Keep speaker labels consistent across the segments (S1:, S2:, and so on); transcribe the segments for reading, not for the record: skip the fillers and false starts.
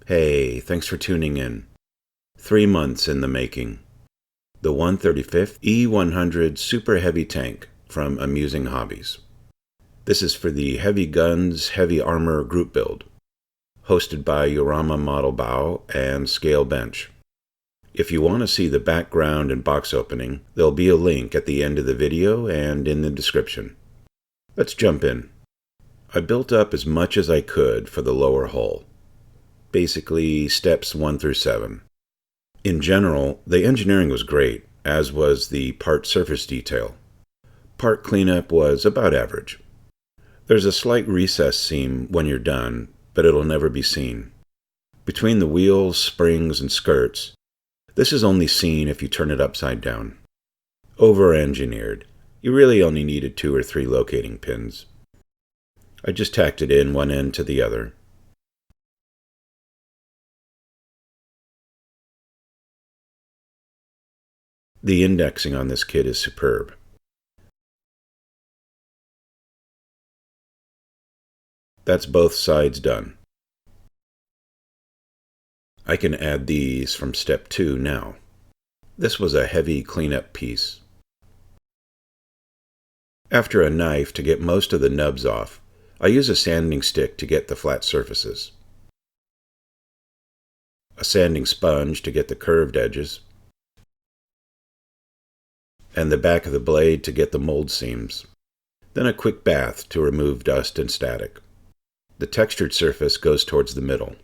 S1: Hey, thanks for tuning in. 3 months in the making. The 135th E-100 Super Heavy Tank from Amusing Hobbies. This is for the Heavy Guns, Heavy Armor group build, hosted by Yorama Model Bow and Scale Bench. If you want to see the background and box opening, there'll be a link at the end of the video and in the description. Let's jump in. I built up as much as I could for the lower hull. Basically, steps 1 through 7. In general, the engineering was great, as was the part surface detail. Part cleanup was about average. There's a slight recess seam when you're done, but it'll never be seen. Between the wheels, springs, and skirts, this is only seen if you turn it upside down. Over-engineered. You really only needed 2 or 3 locating pins. I just tacked it in one end to the other. The indexing on this kit is superb. That's both sides done. I can add these from step 2 now. This was a heavy cleanup piece. After a knife to get most of the nubs off, I use a sanding stick to get the flat surfaces, a sanding sponge to get the curved edges, and the back of the blade to get the mold seams. Then a quick bath to remove dust and static. The textured surface goes towards the middle.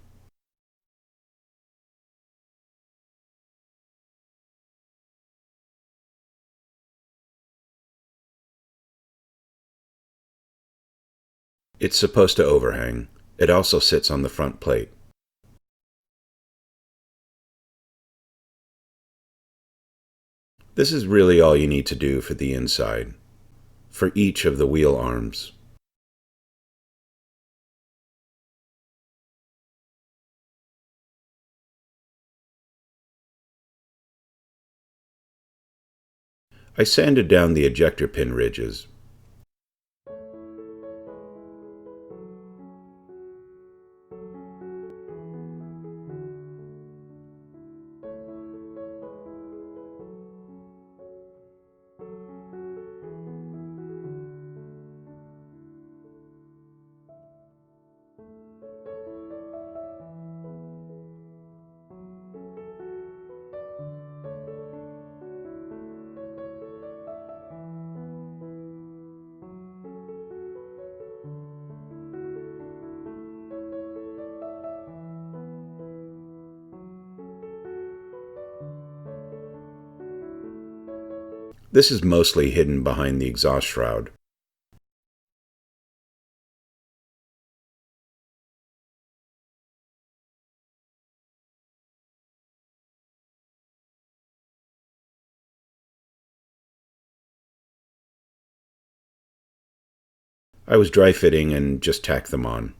S1: It's supposed to overhang. It also sits on the front plate. This is really all you need to do for the inside, for each of the wheel arms. I sanded down the ejector pin ridges. This is mostly hidden behind the exhaust shroud. I was dry fitting and just tacked them on.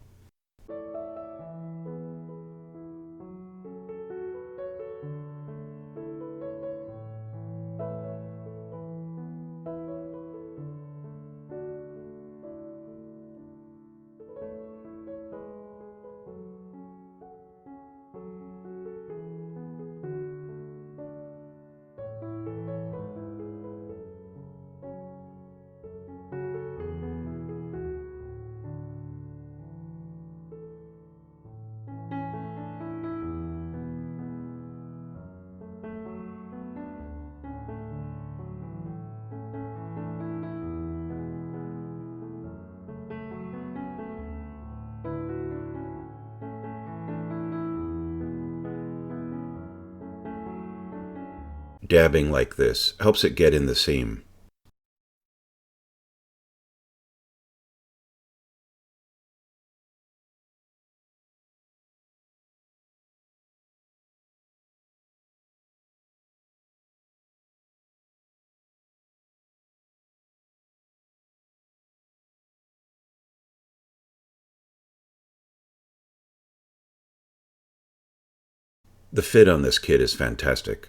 S1: Dabbing like this helps it get in the seam. The fit on this kit is fantastic.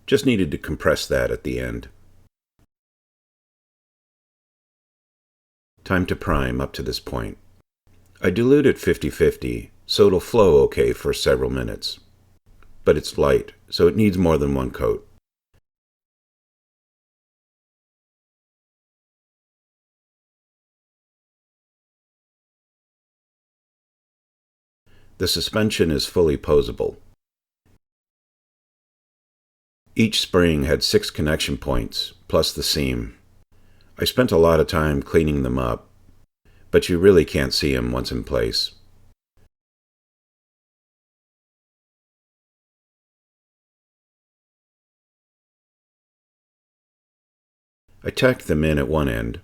S1: Just needed to compress that at the end. Time to prime up to this point. I dilute it 50-50, so it'll flow okay for several minutes. But it's light, so it needs more than one coat. The suspension is fully posable. Each spring had 6 connection points, plus the seam. I spent a lot of time cleaning them up, but you really can't see them once in place. I tacked them in at one end.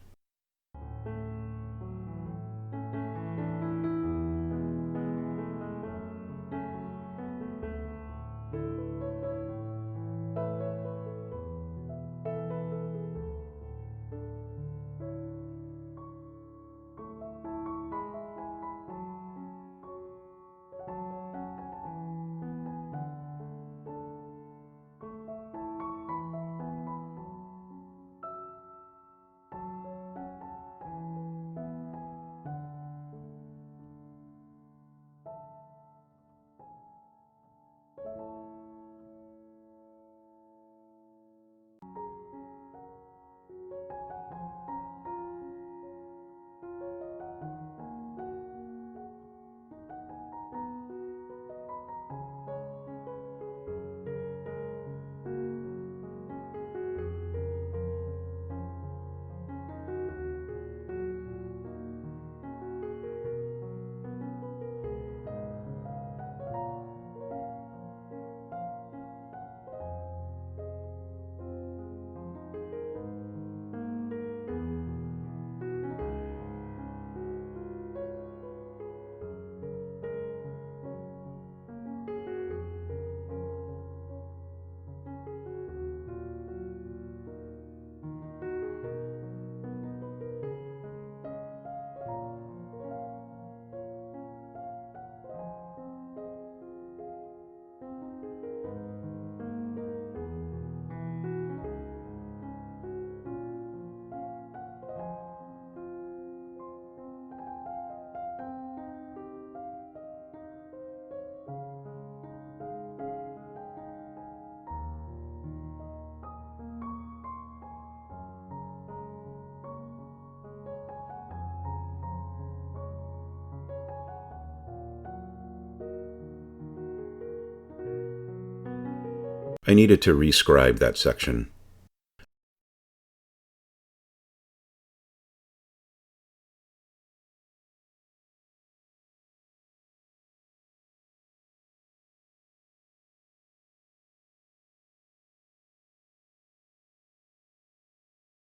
S1: I needed to rescribe that section.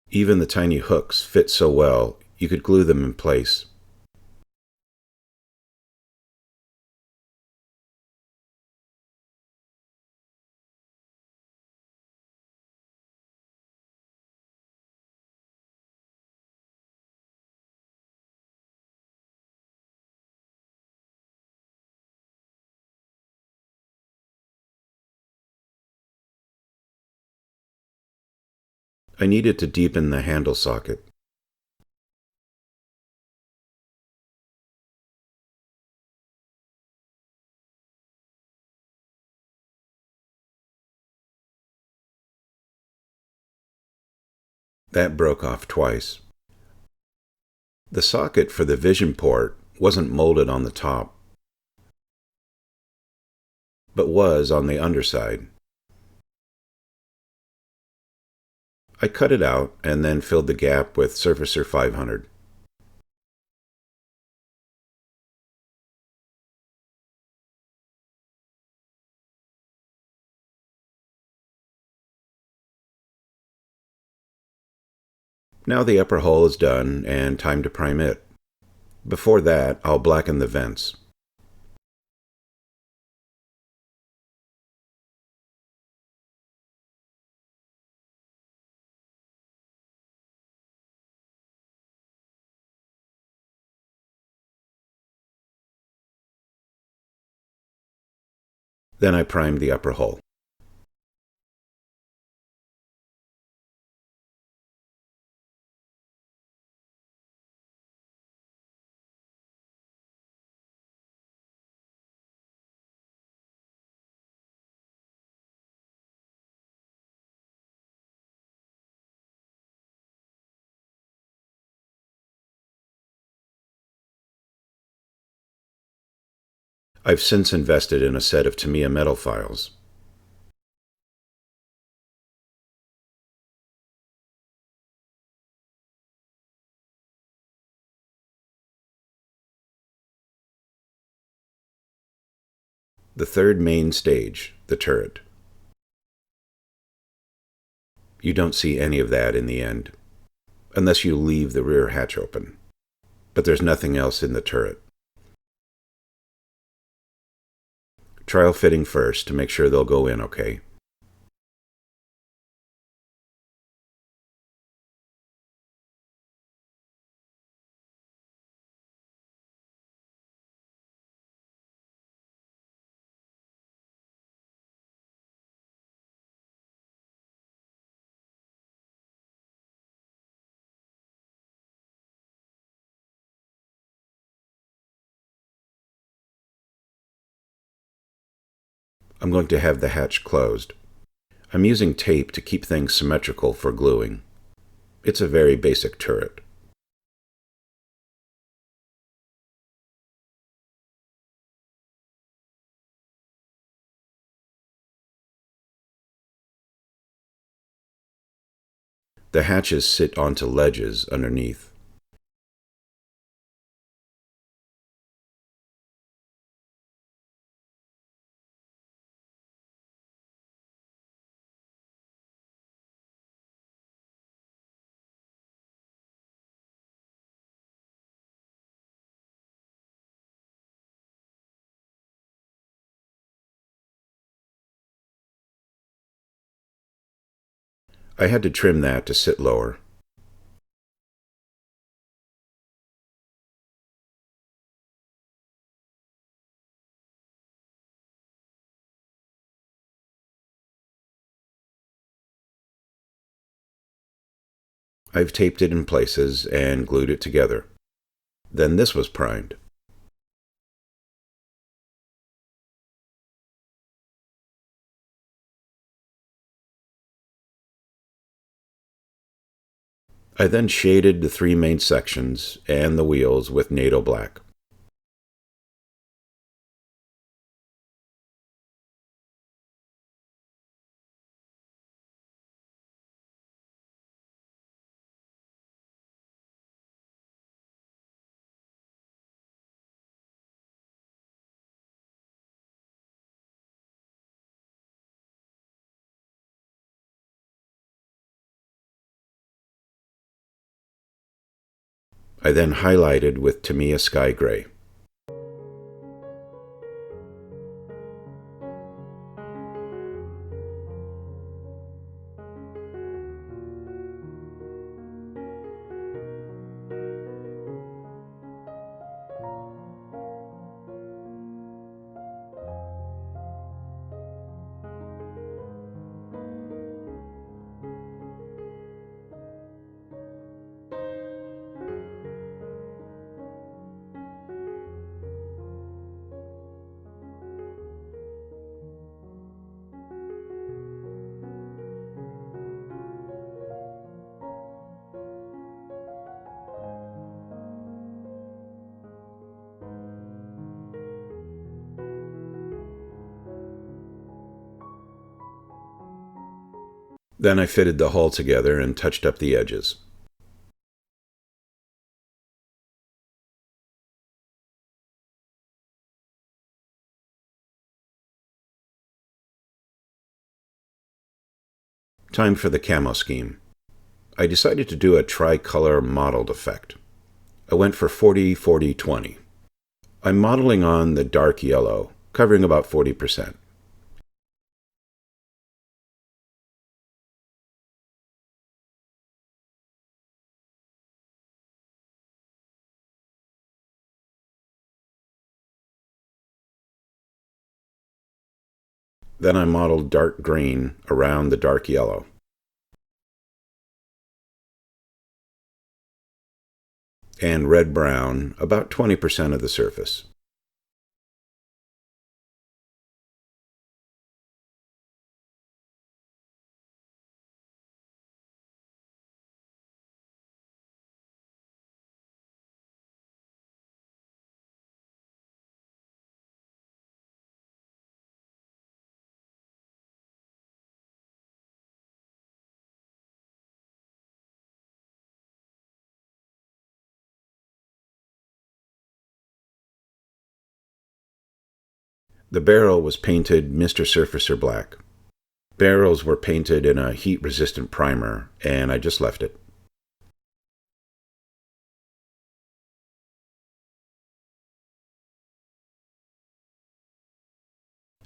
S1: Even the tiny hooks fit so well, you could glue them in place. I needed to deepen the handle socket. That broke off twice. The socket for the vision port wasn't molded on the top, but was on the underside. I cut it out and then filled the gap with Surfacer 500. Now the upper hole is done and time to prime it. Before that, I'll blacken the vents. Then I primed the upper hull. I've since invested in a set of Tamiya metal files. The third main stage, the turret. You don't see any of that in the end, unless you leave the rear hatch open. But there's nothing else in the turret. Trial fitting first to make sure they'll go in okay. I'm going to have the hatch closed. I'm using tape to keep things symmetrical for gluing. It's a very basic turret. The hatches sit onto ledges underneath. I had to trim that to sit lower. I've taped it in places and glued it together. Then this was primed. I then shaded the three main sections and the wheels with NATO black. I then highlighted with Tamiya Sky Gray. Then I fitted the hull together and touched up the edges. Time for the camo scheme. I decided to do a tricolor mottled effect. I went for 40-40-20. I'm modeling on the dark yellow, covering about 40%. Then I modeled dark green around the dark yellow. And red-brown about 20% of the surface. The barrel was painted Mr. Surfacer Black. Barrels were painted in a heat-resistant primer, and I just left it.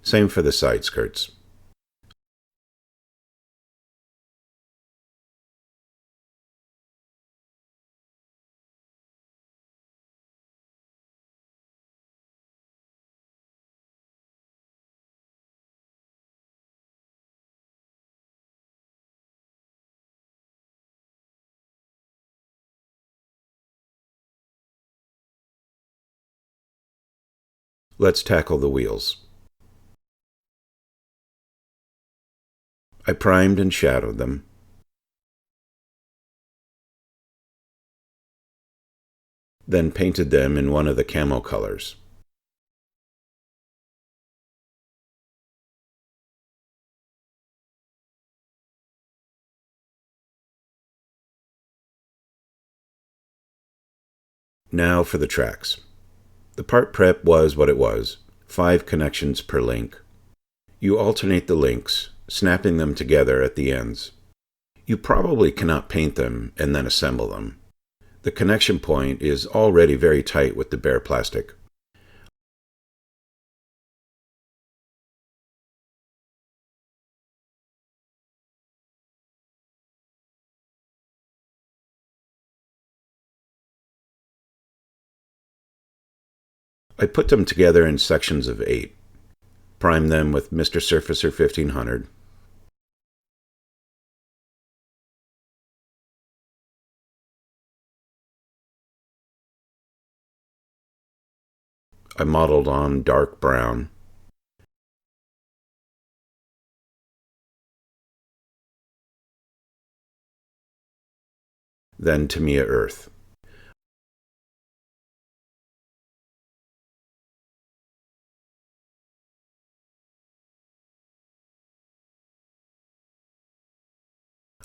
S1: Same for the side skirts. Let's tackle the wheels. I primed and shadowed them. Then painted them in one of the camo colors. Now for the tracks. The part prep was what it was, 5 connections per link. You alternate the links, snapping them together at the ends. You probably cannot paint them and then assemble them. The connection point is already very tight with the bare plastic. I put them together in sections of 8. Primed them with Mr. Surfacer 1500. I modeled on dark brown. Then Tamiya earth.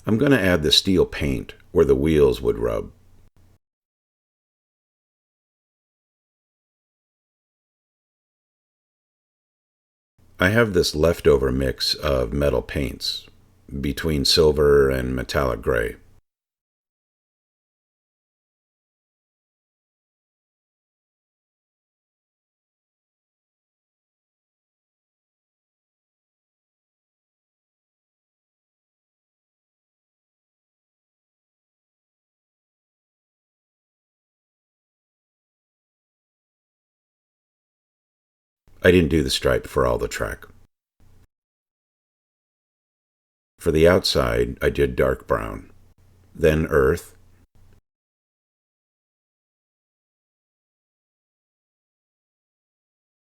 S1: I'm going to add the steel paint where the wheels would rub. I have this leftover mix of metal paints between silver and metallic gray. I didn't do the stripe for all the track. For the outside, I did dark brown, then earth,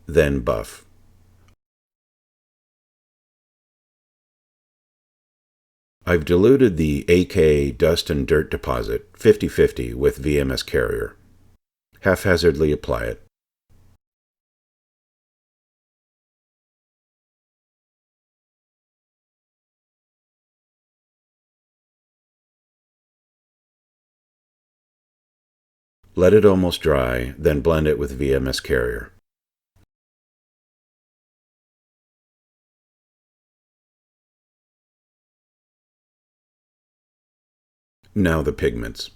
S1: then buff. I've diluted the AK dust and dirt deposit 50-50 with VMS Carrier. Haphazardly apply it. Let it almost dry, then blend it with VMS Carrier. Now the pigments.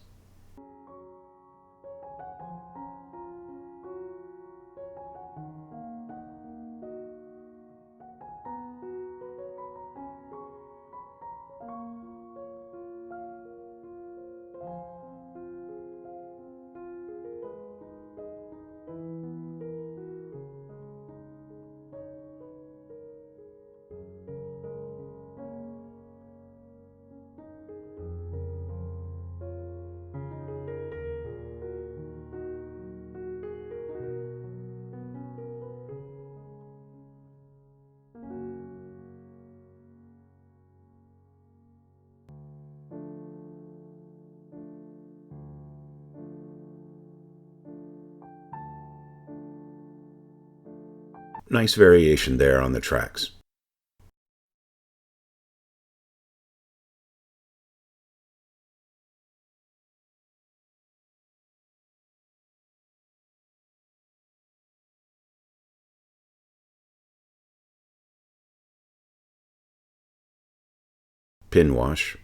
S1: Nice variation there on the tracks. pin wash.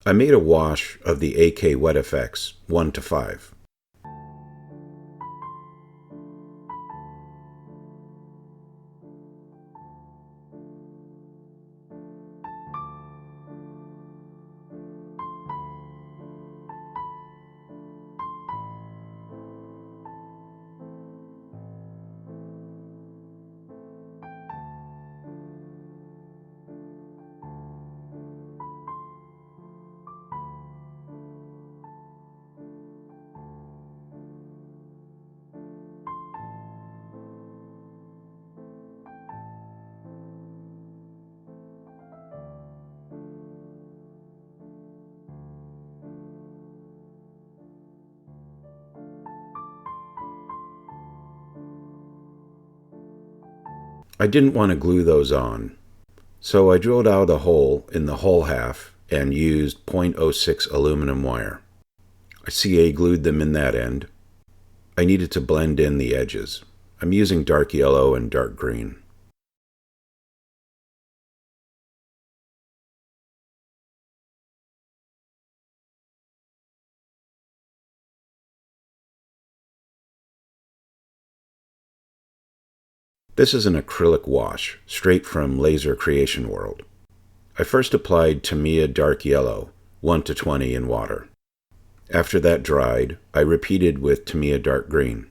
S1: I made a wash of the AK Wet Effects 1:5. I didn't want to glue those on, so I drilled out a hole in the hull half and used .06 aluminum wire. I CA glued them in that end. I needed to blend in the edges. I'm using dark yellow and dark green. This is an acrylic wash, straight from Laser Creation World. I first applied Tamiya dark yellow, 1:20 in water. After that dried, I repeated with Tamiya dark green.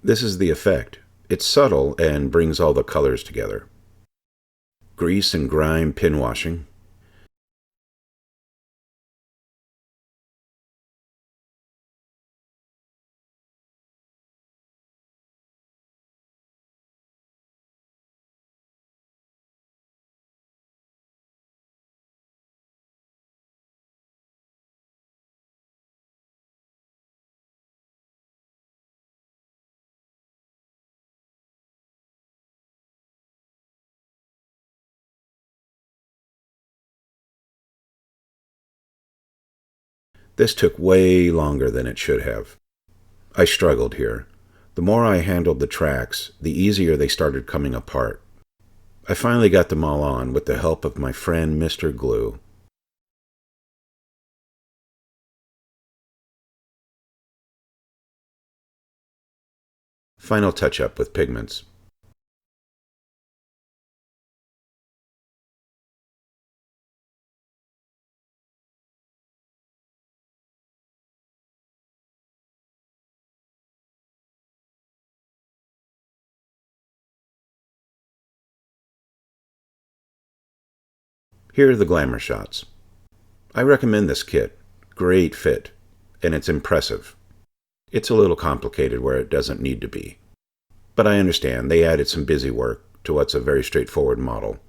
S1: This is the effect. It's subtle and brings all the colors together. Grease and grime pin washing. This took way longer than it should have. I struggled here. The more I handled the tracks, the easier they started coming apart. I finally got them all on with the help of my friend Mr. Glue. Final touch-up with pigments. Here are the glamour shots. I recommend this kit. Great fit, and it's impressive. It's a little complicated where it doesn't need to be. But I understand they added some busy work to what's a very straightforward model.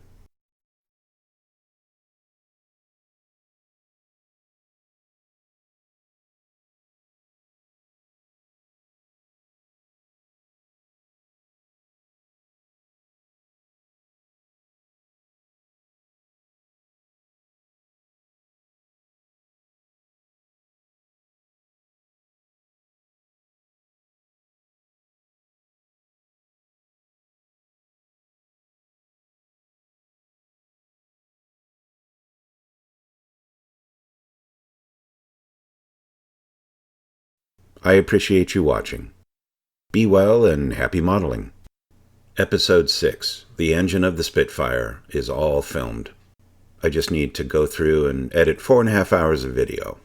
S1: I appreciate you watching. Be well and happy modeling. Episode 6, The Engine of the Spitfire, is all filmed. I just need to go through and edit 4.5 hours of video.